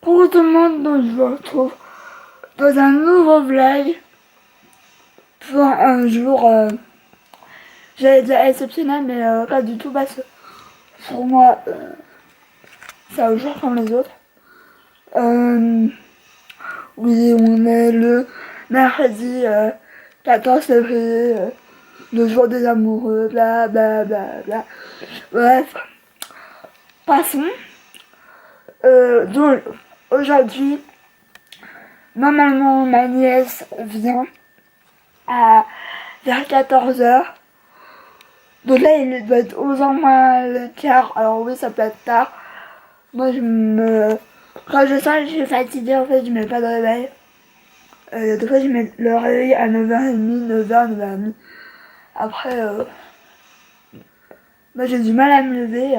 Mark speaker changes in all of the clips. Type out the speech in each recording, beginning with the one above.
Speaker 1: Pour tout le monde, donc je vous retrouve dans un nouveau vlog pour un jour, j'allais dire exceptionnel, mais pas du tout parce que pour moi, c'est un jour comme les autres. Oui, on est le mercredi 14 février, le jour des amoureux, bla bla bla bla. Bref, passons. Donc, aujourd'hui, normalement, ma nièce vient vers 14h. Donc là, il doit être 11h moins le quart. Alors oui, ça peut être tard. Moi, quand je sens que je suis fatiguée, en fait, je mets pas de réveil. Des fois, je mets le réveil à 9h30, 9h, 9h30. Après, moi, j'ai du mal à me lever.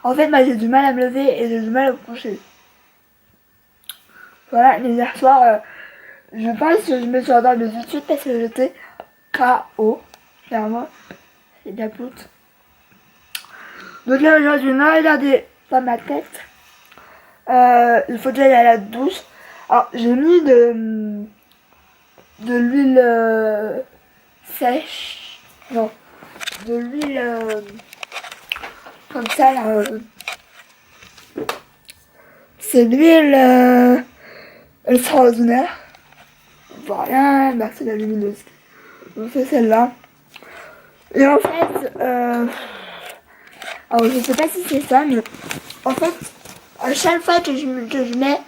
Speaker 1: En fait, moi, j'ai du mal à me lever et j'ai du mal à me coucher. Voilà, mais hier soir, je pense que je me suis endormie tout de suite parce que j'étais KO. Clairement, c'est de la poudre. Donc là, aujourd'hui, non, regardez dans ma tête. Il faut que j'aille à la douche. Alors, j'ai mis de l'huile sèche. Non, de l'huile comme ça, là. C'est l'huile extraordinaire. Voilà, merci la luminosité. Donc c'est celle-là. Et en fait, alors je sais pas si c'est ça, mais en fait, à chaque fois que je mets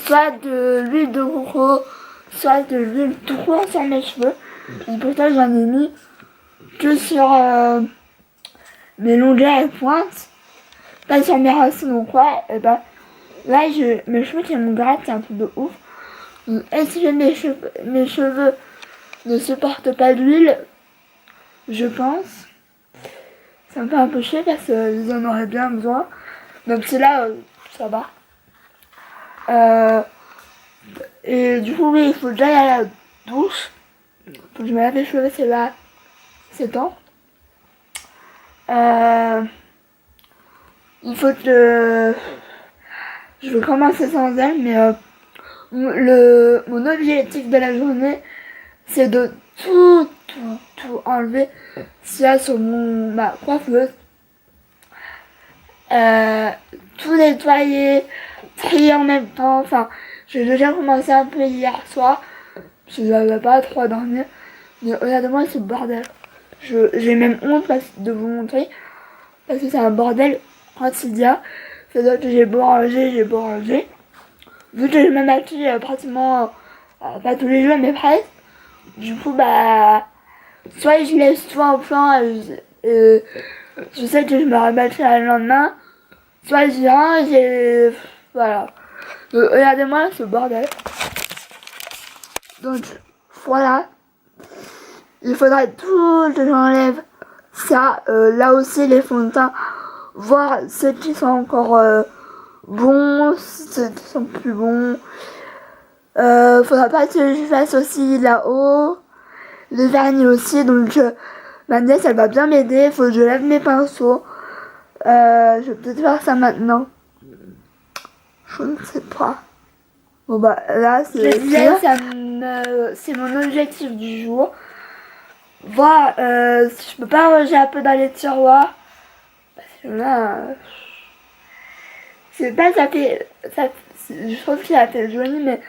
Speaker 1: soit de l'huile de coco, soit de l'huile tout court sur mes cheveux, et pour ça j'en ai mis que sur mes longueurs et pointes, pas sur mes racines ou quoi, et ben là mes cheveux qui me grattent, c'est un truc de ouf. Est-ce que mes cheveux ne supportent pas l'huile? Je pense. Ça me fait un peu chier parce qu'ils en auraient bien besoin. Même si là, ça va. Et du coup, oui, il faut que j'aille à la douche. Faut que je me lave les cheveux, c'est là. C'est temps. Il faut que je vais commencer sans elle, mais mon objectif de la journée, c'est de tout enlever s'il y a sur ma coiffeuse. Tout nettoyer, trier en même temps. Enfin, j'ai déjà commencé un peu hier soir. Je n'avais pas trop dormir. Mais honnêtement, c'est le bordel. J'ai même honte de vous montrer. Parce que c'est un bordel quotidien. C'est-à-dire que j'ai beau ranger. Vu que je me maquille pratiquement, pas tous les jours, mais presque. Du coup, bah, soit je laisse tout en plan et je sais que je me rabattrai le lendemain. Soit je range et voilà. Regardez-moi ce bordel. Donc, voilà. Il faudra tout que j'enlève ça. Là aussi, les fonds de teint. Voir ceux qui sont encore bons, ceux qui sont plus bons. Faudra pas que je fasse aussi là-haut. Le vernis aussi. Donc, ma nièce, elle va bien m'aider. Faut que je lève mes pinceaux. Je vais peut-être faire ça maintenant. Je ne sais pas. Bon bah là c'est c'est mon objectif du jour. Voir si je peux pas ranger un peu dans les tiroirs. Parce que là, c'est pas je trouve que ça fait joli, mais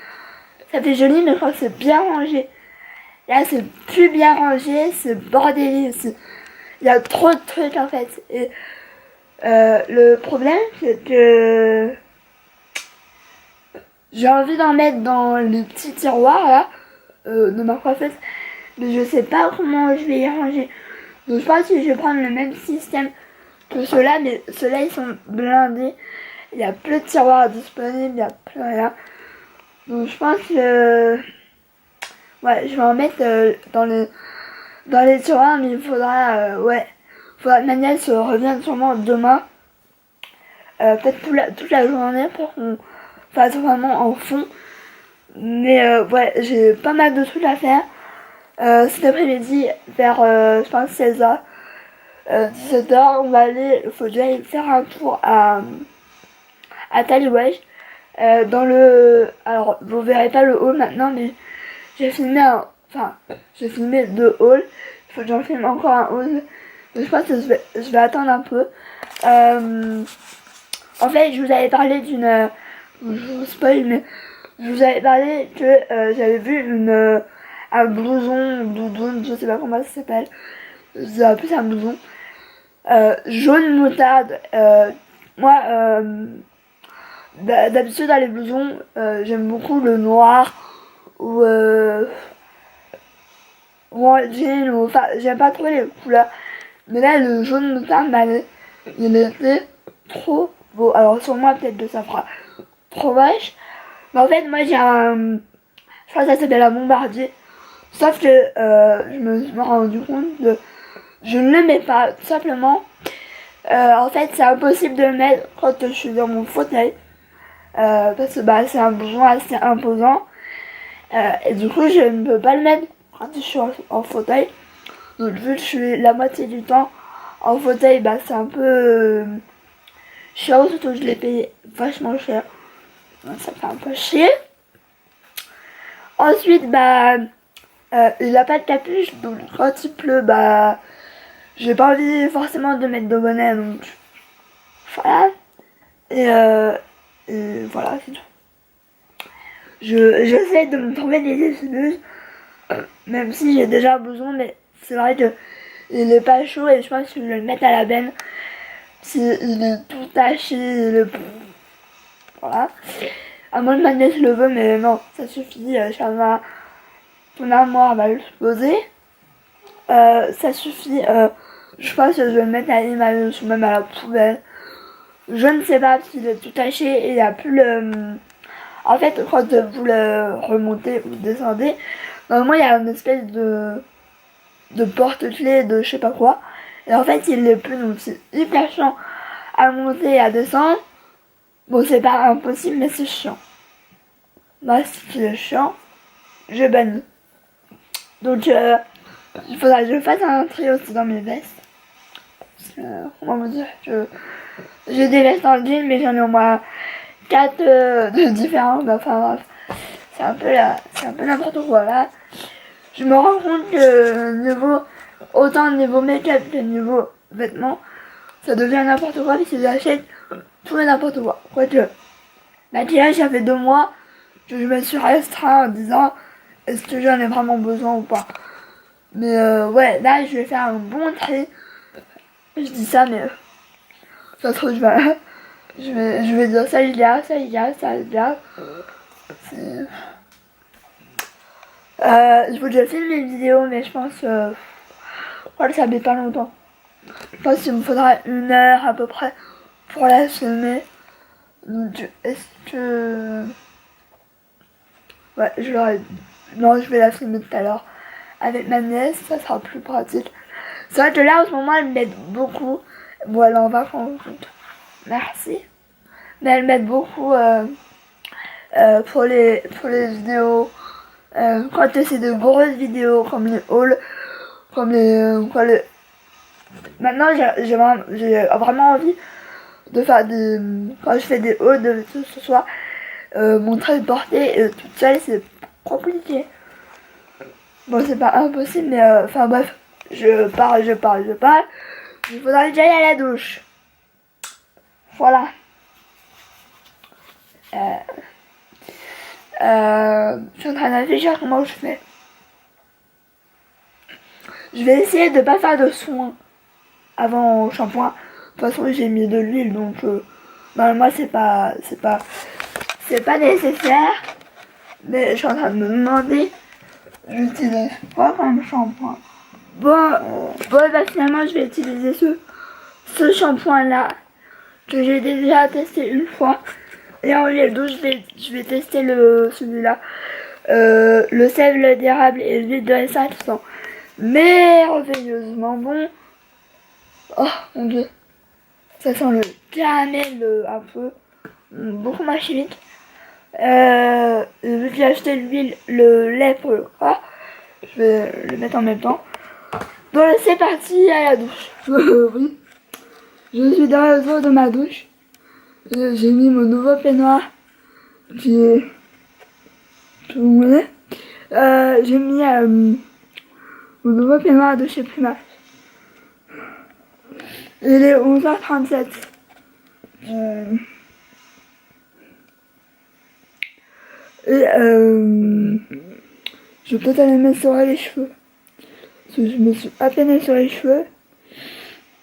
Speaker 1: ça fait joli, mais je crois que c'est bien rangé. Là c'est plus bien rangé, c'est bordélique aussi. Il y a trop de trucs en fait. Et le problème c'est que j'ai envie d'en mettre dans les petits tiroirs là, de ma coiffeuse, mais je sais pas comment je vais y ranger. Donc je pense que je vais prendre le même système que ceux-là, mais ceux-là ils sont blindés. Il y a plus de tiroirs disponibles, il y a plus rien. Donc je pense que ouais, je vais en mettre dans les tiroirs, mais il faudra faudra que ma nièce revienne sûrement demain. Peut-être toute la journée pour qu'on fasse vraiment en fond. Mais ouais, j'ai pas mal de trucs à faire. Cet après-midi, vers je pense 16h, 17h, on va aller, il faut que j'aille faire un tour à Taliwaj. dans le... Alors, vous verrez pas le haul maintenant, mais j'ai filmé j'ai filmé 2 hauls. Il faut que j'en filme encore un haul. Je pense que je vais attendre un peu. En fait, je vous avais parlé d'une... je vous spoil, mais je vous avais parlé que j'avais vu un blouson, doudoune, je sais pas comment ça s'appelle. C'est plus un blouson. Jaune moutarde. Moi, d'habitude dans les blousons, j'aime beaucoup le noir ou en jean, ou enfin j'aime pas trop les couleurs. Mais là le jaune moutarde il était trop beau. Alors sur moi peut-être que ça fera trop moche. Mais en fait moi j'ai un... Je crois que ça s'appelle un bombardier. Sauf que je me suis rendu compte de... Je ne le mets pas, tout simplement. En fait c'est impossible de le mettre quand je suis dans mon fauteuil. Parce que c'est un blouson assez imposant. Et du coup je ne peux pas le mettre quand je suis en fauteuil. Donc vu que je suis la moitié du temps en fauteuil, c'est un peu chiant, surtout que je l'ai payé vachement cher. Donc, ça fait un peu chier. Ensuite il a pas de capuche, donc quand il pleut j'ai pas envie forcément de mettre de bonnet, donc voilà. Et voilà, c'est tout. J'essaie de me trouver des excuses, même si j'ai déjà besoin, mais c'est vrai que il est pas chaud et je pense que je vais le mettre à la benne. Il est tout taché, voilà. À moins que ma nièce le veut, mais non, ça suffit. Ton armoire va le poser. Ça suffit. Je pense que je vais le mettre à l'image ou même à la poubelle. Je ne sais pas s'il est tout taché et il n'y a plus le... En fait, quand vous le remontez ou descendez, normalement il y a une espèce de porte-clés de je sais pas quoi. Et en fait, il est plus, donc c'est hyper chiant à monter et à descendre. Bon, c'est pas impossible, mais c'est chiant. Moi, si c'est chiant, je bannis. Donc, il faudra que je fasse un tri aussi dans mes vestes. Comment vous dire, j'ai des vestes en jean, mais j'en ai au moins 4 de différentes. Enfin bref, c'est un peu n'importe quoi là. Je me rends compte que autant niveau make-up que niveau vêtements, ça devient n'importe quoi parce que j'achète tout et n'importe quoi. Quoique, maquillage, ça fait 2 mois que je me suis restreint en disant est-ce que j'en ai vraiment besoin ou pas. Mais ouais, là je vais faire un bon tri. Je dis ça, mais ça se trouve, je vais dire ça il y a. Il faut que je filme une vidéo, mais je pense que ça met pas longtemps. Je pense qu'il me faudra 1 heure à peu près pour la filmer. Donc est-ce que... Ouais, non, je vais la filmer tout à l'heure avec ma nièce, ça sera plus pratique. C'est vrai que là en ce moment elle m'aide beaucoup. Bon, elle est en vacances, merci. Mais elle m'aide beaucoup pour les vidéos. Quand c'est de grosses vidéos comme les hauls, comme Maintenant j'ai vraiment envie de faire quand je fais des hauls de tout ce soir, montrer le porter toute seule, c'est compliqué. Bon, c'est pas impossible, mais enfin bref, je parle. Il faudra que j'aille à la douche. Voilà. Je suis en train de réfléchir comment je fais. Je vais essayer de pas faire de soin avant shampoing. De toute façon, j'ai mis de l'huile, donc normalement c'est pas nécessaire. Mais je suis en train de me demander, j'utilise quoi comme shampoing. Bon, finalement je vais utiliser ce shampoing là que j'ai déjà testé une fois. Et en lieu d'eau, je vais tester celui-là. Le sel d'érable et l'huile de ricin qui sont merveilleusement bon. Oh mon dieu. Ça sent le caramel un peu. Beaucoup moins chimique. Vu que j'ai acheté l'huile, le lait pour le corps, je vais le mettre en même temps. Bon, c'est parti à la douche. Oui. Je suis dans le dos de ma douche. J'ai mis mon nouveau peignoir J'ai tout monnaie. J'ai mis mon nouveau peignoir de chez Primark. Il est 11h37. Je vais peut-être aller me sur les cheveux. Parce que je me suis à peine sur les cheveux.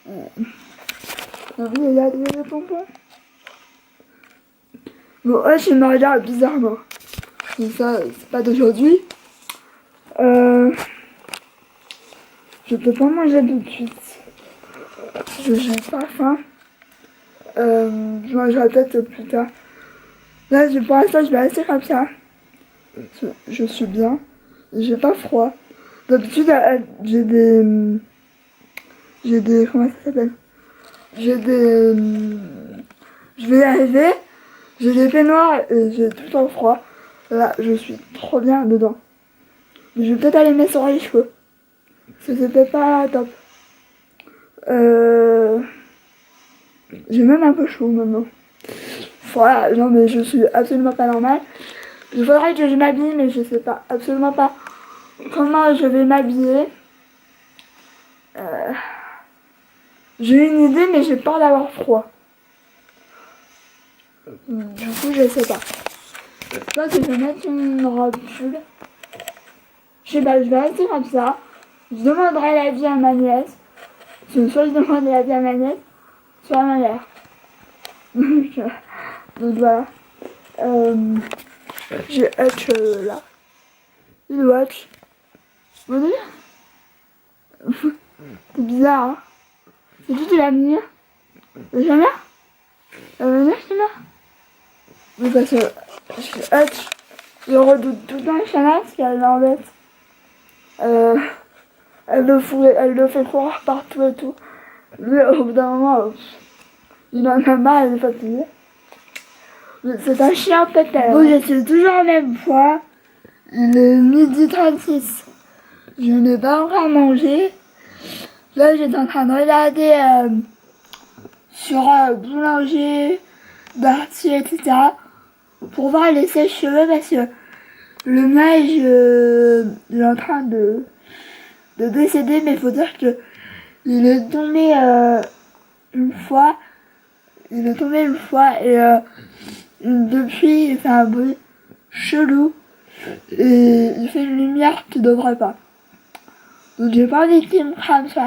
Speaker 1: Il y a des pompons. Bon, ouais, je me regarde bizarrement. Mais ça, c'est pas d'aujourd'hui. Je peux pas manger tout de suite. Je n'ai pas faim. Je mangerai peut-être plus tard. Là, pour l'instant, je vais rester comme ça. Je suis bien. J'ai pas froid. D'habitude, j'ai des... Comment ça s'appelle? J'ai des... Je vais y arriver. J'ai des peignoirs et j'ai tout le temps froid. Là, je suis trop bien dedans. Mais je vais peut-être aller mettre sur les cheveux. Parce que c'était pas top. J'ai même un peu chaud maintenant. Voilà, non mais je suis absolument pas normale. Il faudrait que je m'habille, mais je sais pas, absolument pas comment je vais m'habiller. J'ai une idée, mais j'ai peur d'avoir froid. Du coup, je sais pas. Je pense que je vais mettre une robe pull. Je sais pas, je vais rester comme ça. Je demanderai l'avis à ma nièce. Soit je demande l'avis à ma nièce, soit à ma mère. Donc voilà. J'ai Hutch là. Il watch. Vous voyez? C'est bizarre, hein? C'est tout de l'avenir. Jamais? L'avenir, c'est là? Oui, parce que Hutch, je redoute tout le temps Shana parce qu'elle l'embête. Elle le fait courir partout et tout. Lui, au bout d'un moment, il en a marre, il est fatigué. C'est un chien peut-être. Bon, je suis toujours au même poids. Il est 12h36. Je n'ai pas encore mangé. Là, j'étais en train de regarder sur Boulanger, Darty, etc. pour voir les sèche-cheveux parce que le mien, il est en train de décéder, mais il faut dire que il est tombé une fois. Il est tombé une fois et depuis, il fait un bruit chelou et il fait une lumière qui devrait pas. Donc j'ai pas envie qu'il me crame sur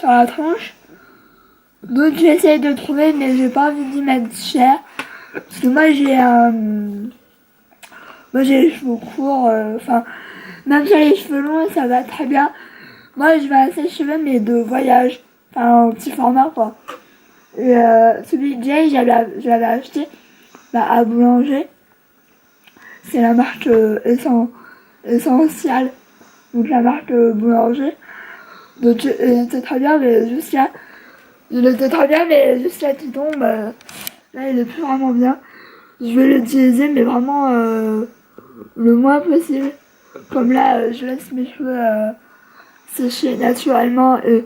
Speaker 1: la tronche. Donc j'essaie de trouver, mais j'ai pas envie d'y mettre cher. Parce que moi j'ai les cheveux courts, enfin, même sur les cheveux longs, ça va très bien. Moi je vais à sèche-cheveux, mais de voyage, enfin en petit format quoi. Et celui de Jay, je l'avais acheté à Boulanger. C'est la marque Essential. Donc la marque Boulanger. Donc il était très bien, mais juste là, qu'il tombe, là il est plus vraiment bien. Je vais l'utiliser, mais vraiment le moins possible. Comme là, je laisse mes cheveux sécher naturellement et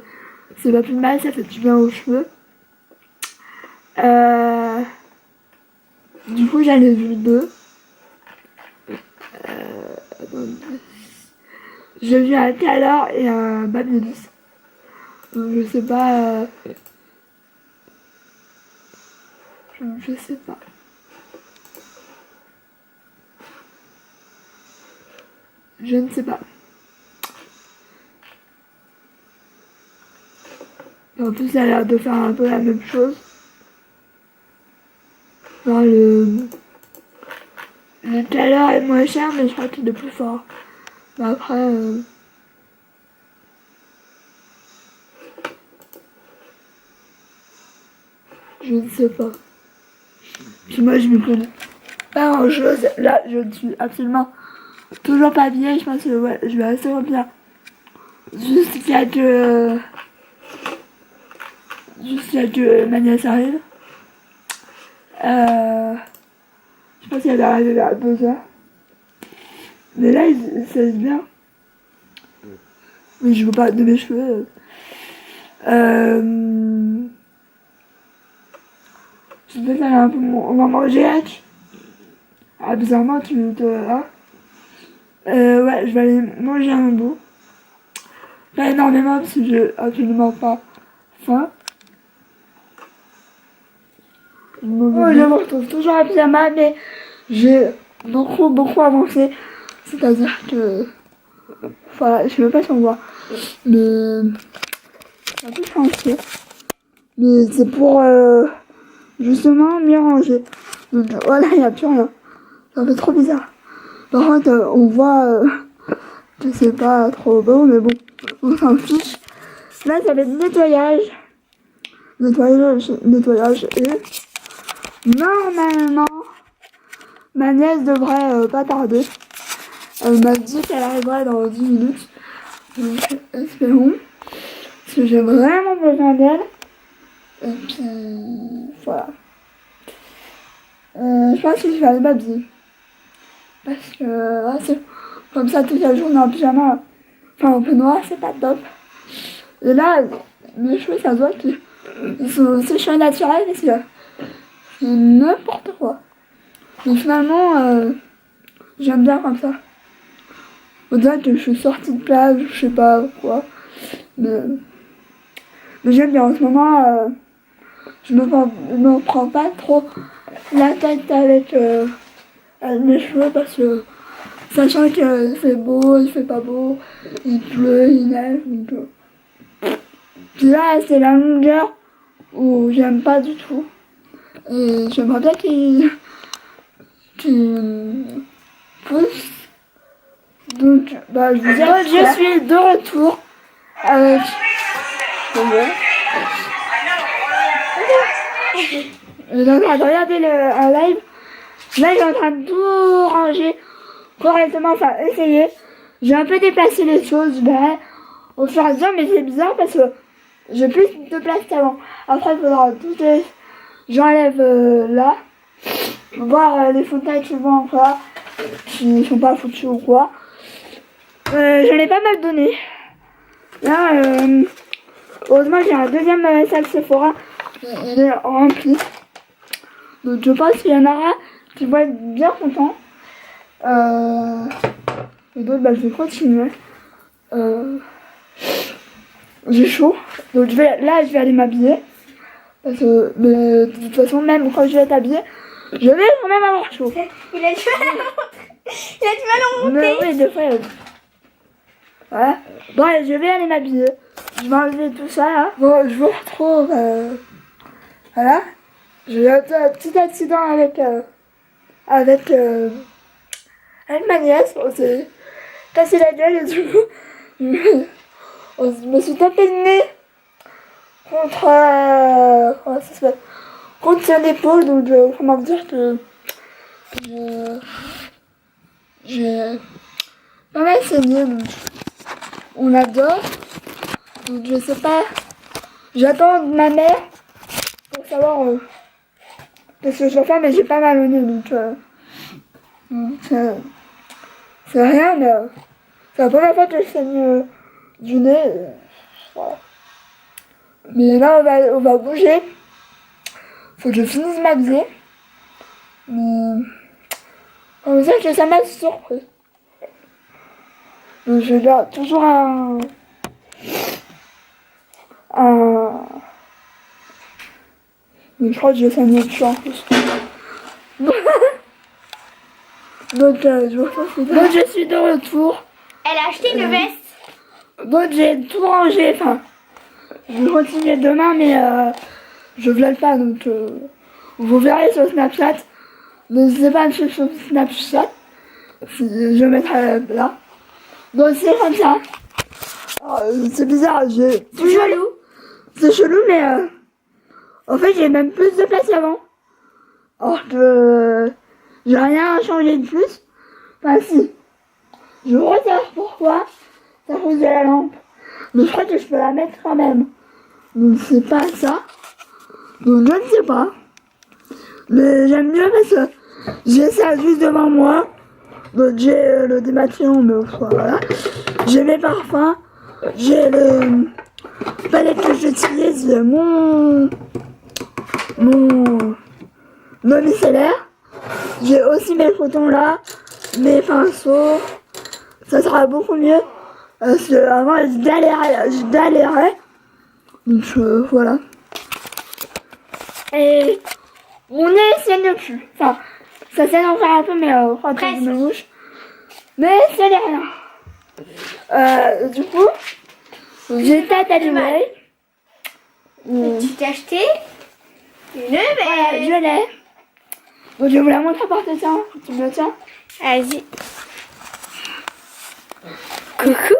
Speaker 1: c'est pas plus mal, ça fait du bien aux cheveux. Du coup, j'en ai vu deux. J'ai vu un Calor et un Babyliss. Donc je sais pas. Je sais pas. Je ne sais pas. En plus, ça a l'air de faire un peu la même chose. Genre le Calor est moins cher, mais je crois qu'il est plus fort. Mais après, je ne sais pas. Puis moi, je me connais pas grand chose. Là, je ne suis absolument toujours pas habillée. Je pense que ouais, je vais rester comme ça. Jusqu'à que ma nièce arrive. Je pense qu'elle va arriver vers 2h. Mais là, il s'agit bien. Mais je veux pas de mes cheveux. Je vais aller un peu. On va manger Hatch. Ah, bizarrement, tu te... Hein ouais, je vais aller manger un bout. Pas énormément parce que j'ai absolument pas faim. Je me retrouve toujours à pyjama, mais j'ai beaucoup avancé. C'est-à-dire que... Voilà, je sais même pas si on voit. Mais... C'est un peu changé. Mais c'est pour justement mieux ranger. Donc voilà, il n'y a plus rien. C'est un peu trop bizarre. Par contre, on voit que c'est pas trop beau, mais bon, on s'en fiche. Là, ça va être nettoyage. Nettoyage et normalement, ma nièce devrait pas tarder. Elle m'a dit qu'elle arriverait dans 10 minutes. Donc, espérons. Parce que j'ai vraiment besoin d'elle. Et puis, voilà. Je pense que je vais aller m'habiller. Parce que là, c'est comme ça toute la journée en pyjama. Enfin, en peignoir, c'est pas top. Et là, mes cheveux, ça se voit qu'ils sont séchés naturels parce que c'est n'importe quoi. Mais finalement, j'aime bien comme ça. On dirait que je suis sortie de plage, je sais pas quoi. Mais j'aime bien en ce moment. Je me prends pas trop la tête avec mes cheveux parce que sachant que c'est beau, il fait pas beau, il pleut, il neige. Donc, puis là, c'est la longueur où j'aime pas du tout. Et j'aimerais bien qu'il pousse. Donc, bah, je vous dis, je suis de retour avec... Je suis en train de regarder un live. Là, je suis en train de tout ranger correctement, enfin essayer. J'ai un peu déplacé les choses au fur et à mesure, mais c'est bizarre parce que j'ai plus de place qu'avant. Après, il faudra tout que j'enlève là. Voir les fontaines qui vont encore, qui sont pas foutues ou quoi. J'en ai pas mal donné. Là, heureusement, j'ai un deuxième sac Sephora. Il est rempli. Donc je pense qu'il y en aura qui vont être bien contents. Et d'autres, bah, je vais continuer. J'ai chaud. Donc je vais aller m'habiller. Parce que mais, de toute façon, même quand je vais être habillée, je vais quand même avoir chaud.
Speaker 2: Il a du mal à monter. Il a du mal à monter.
Speaker 1: Mais oui, des fois, voilà. Bon, je vais aller m'habiller. Je vais enlever tout ça là. Bon, je vous retrouve. Voilà. J'ai eu un petit accident avec ma nièce. On s'est cassé la gueule et du coup, je me suis tapé le nez contre, comment ça s'appelle, contre son épaule. Donc, comment dire que j'ai pas mal saigné. Donc, on adore. Donc, je sais pas. J'attends ma mère pour savoir qu'est-ce que je vais faire, mais j'ai pas mal au nez. Donc, c'est rien, mais c'est la première fois que je saigne du nez. Voilà. Mais là, on va bouger. Faut que je finisse m'habiller. Mais on va dire que ça m'a surpris. Donc, je garde toujours mais je crois que je vais saigner dessus en plus. Donc, je suis de retour.
Speaker 2: Elle a acheté une veste.
Speaker 1: Donc, j'ai tout rangé. Enfin, je vais continuer demain, mais je vlog pas. Donc, vous verrez sur Snapchat. N'hésitez pas à me suivre sur Snapchat. Je mettrai là. Donc, c'est comme ça. C'est bizarre. C'est chelou. C'est chelou, mais en fait, j'ai même plus de place qu'avant. Alors que j'ai rien changé de plus. Enfin, si. Je regarde pourquoi. C'est à cause de la lampe. Mais je crois que je peux la mettre quand même. Donc, c'est pas ça. Donc, je ne sais pas. Mais j'aime bien parce que j'ai ça juste devant moi. Donc, j'ai le démaquillant, mais voilà. J'ai mes parfums. J'ai le palette que j'utilise, mon micellaire. J'ai aussi mes cotons là, mes pinceaux. Ça sera beaucoup mieux. Parce que avant, je galérais. Donc voilà. Et mon nez saigne plus. Enfin, ça saigne encore un peu, mais quand je me bouche. Mais ça n'est rien. Du coup, j'ai tatoué.
Speaker 2: Tu t'es acheté une
Speaker 1: Voilà,
Speaker 2: veste.
Speaker 1: je l'ai. Bon, je vais vous la montrer par terre. Tu me le tiens?
Speaker 2: Vas-y. Coucou.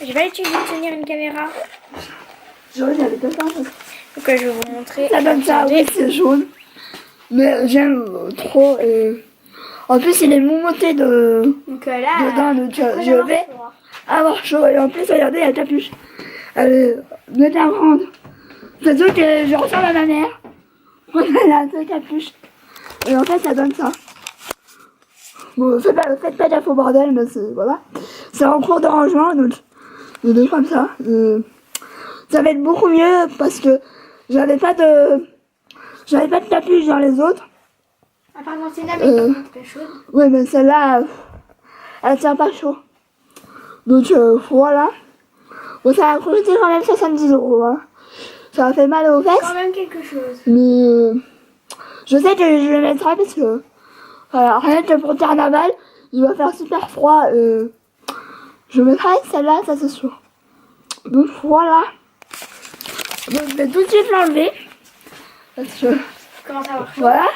Speaker 2: Je vais utiliser de tenir une caméra.
Speaker 1: Jaune avec le temps.
Speaker 2: Donc je vais vous montrer.
Speaker 1: Ça donne ça, oui, c'est jaune. Mais j'aime trop. En plus, il est moumoté
Speaker 2: Donc là,
Speaker 1: dedans, donc je vais avoir chaud. Et en plus, regardez, la capuche. Elle est bien grande. C'est sûr que je ressemble à ma mère. Elle a une capuche. Et en fait, ça donne ça. Bon, faites pas gaffe au bordel, mais c'est voilà. C'est en cours de rangement, donc je vais comme ça. Ça va être beaucoup mieux parce que j'avais pas de capuche dans les autres.
Speaker 2: Ah, pardon, c'est là, mais pas chaude.
Speaker 1: Ouais, mais celle-là, elle tient pas chaud. Donc voilà. Bon, ça a coûté quand même 70 €. Hein. Ça a fait mal aux fesses.
Speaker 2: Quand même quelque chose.
Speaker 1: Mais je sais que je le mettrai parce que voilà, rien que pour le carnaval, il va faire super froid. Je mettrai celle-là, ça c'est sûr. Donc voilà. Donc je vais tout de suite l'enlever. Parce que
Speaker 2: Comment ça marche?
Speaker 1: voilà.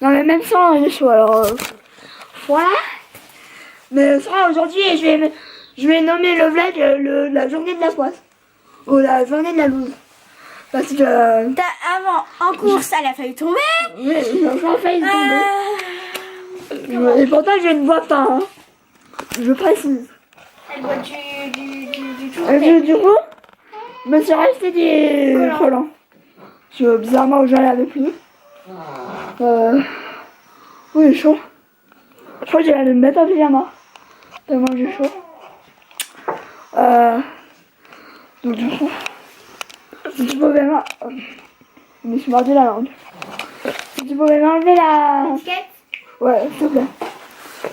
Speaker 1: Non mais même sans il est chaud alors voilà. Mais ça aujourd'hui je vais nommer le vlog la journée de la poisse. Ou la journée de la loose. Parce que
Speaker 2: Avant, en course, elle a failli tomber.
Speaker 1: oui, j'ai encore failli tomber. Et pourtant j'ai une boîte hein. Je précise.
Speaker 2: Elle boit du tout.
Speaker 1: Et puis, du coup, je me suis racheté des collants. Parce que bizarrement j'en avais plus. Oui, il est chaud. Je crois que j'ai allé me mettre en pyjama. Tellement j'ai chaud. Donc du coup, si tu pouvais je me suis mordu la langue. Si tu pouvais m'enlever la...
Speaker 2: Étiquette.
Speaker 1: Ouais, s'il te plaît.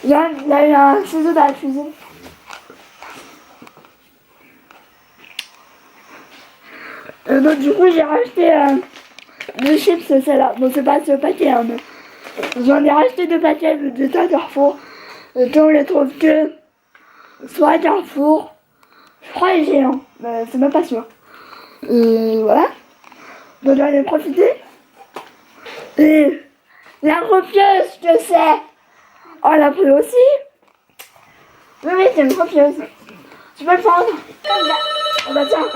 Speaker 1: Il y a eu un ciseau dans la cuisine. Donc du coup, j'ai racheté deux chips, celle-là. Bon, c'est pas ce paquet, hein, mais j'en ai racheté deux paquets de Carrefour. Et on les trouve que soit à Carrefour, je crois les géants, mais c'est même pas sûr. Et voilà. Donc j'en ai profité. Et la copieuse, je sais, on l'a pris aussi. Oui, oui, c'est une copieuse. Tu peux le prendre? Oh bah tiens.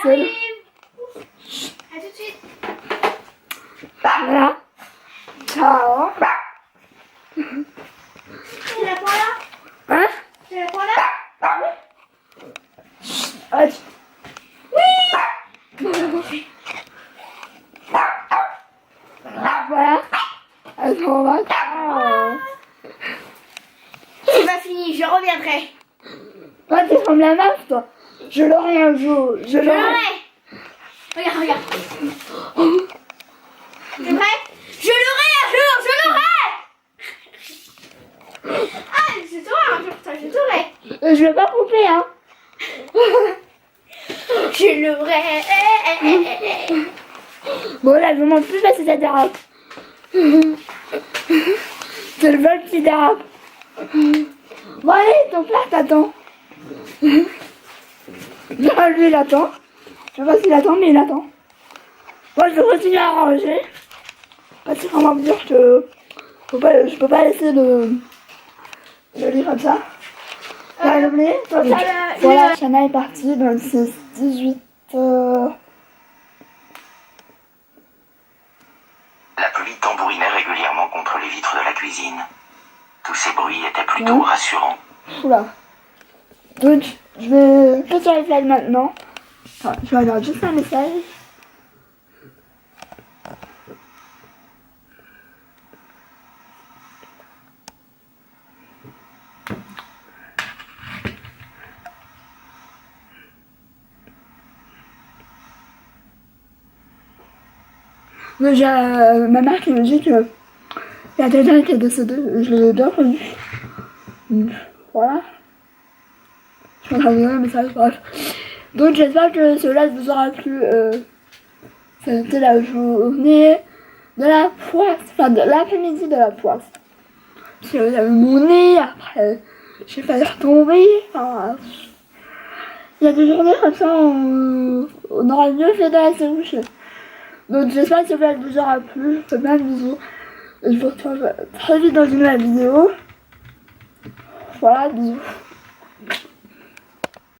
Speaker 1: C'est le...
Speaker 2: À tout de suite.
Speaker 1: Voilà. Ciao.
Speaker 2: Tu la prends là?
Speaker 1: Hein?
Speaker 2: Tu la prends là?
Speaker 1: Ah, voilà. Attends, on va.
Speaker 2: C'est pas fini, je reviendrai.
Speaker 1: Toi, t'es comme la meuf, toi. Je l'aurai un jour. Je
Speaker 2: Je
Speaker 1: l'aurai.
Speaker 2: l'aurai. Regarde, regarde. C'est vrai? Je l'aurai un jour, je l'aurai. Ah, je t'aurai un jour, ça, je t'aurai.
Speaker 1: Je vais pas couper, hein.
Speaker 2: Je l'aurai.
Speaker 1: Bon, là, je ne montre plus parce que ça dérape. C'est le vol qui dérape. Bon, allez, ton plat t'attend. Là, lui, il attend. Je sais pas s'il attend, mais il attend. Moi, je vais continuer à ranger. Parce que comment dire que je peux pas laisser le lit comme ça. T'as oublié? Voilà, Shana est partie, donc c'est 18h.
Speaker 3: La pluie tambourinait régulièrement contre les vitres de la cuisine. Tous ces bruits étaient plutôt rassurants.
Speaker 1: Oula. Donc, je vais que sur les flags maintenant. Enfin, je vais regarder juste un message. Mais j'ai ma mère qui me dit que il y a quelqu'un qui est décédé, je l'ai bien connu. Voilà. Je suis en train de donner un message, bref. Donc j'espère que cela vous aura plu. C'était la journée de la poisse, enfin de l'après-midi de la poisse. J'avais mon nez, après j'ai failli retomber. Enfin, il y a des journées comme ça, on aurait mieux fait de rester couché. Donc j'espère que cela vous aura plu. Je vous fais plein de bisous. Et je vous retrouve très vite dans une nouvelle vidéo. Voilà, bisous.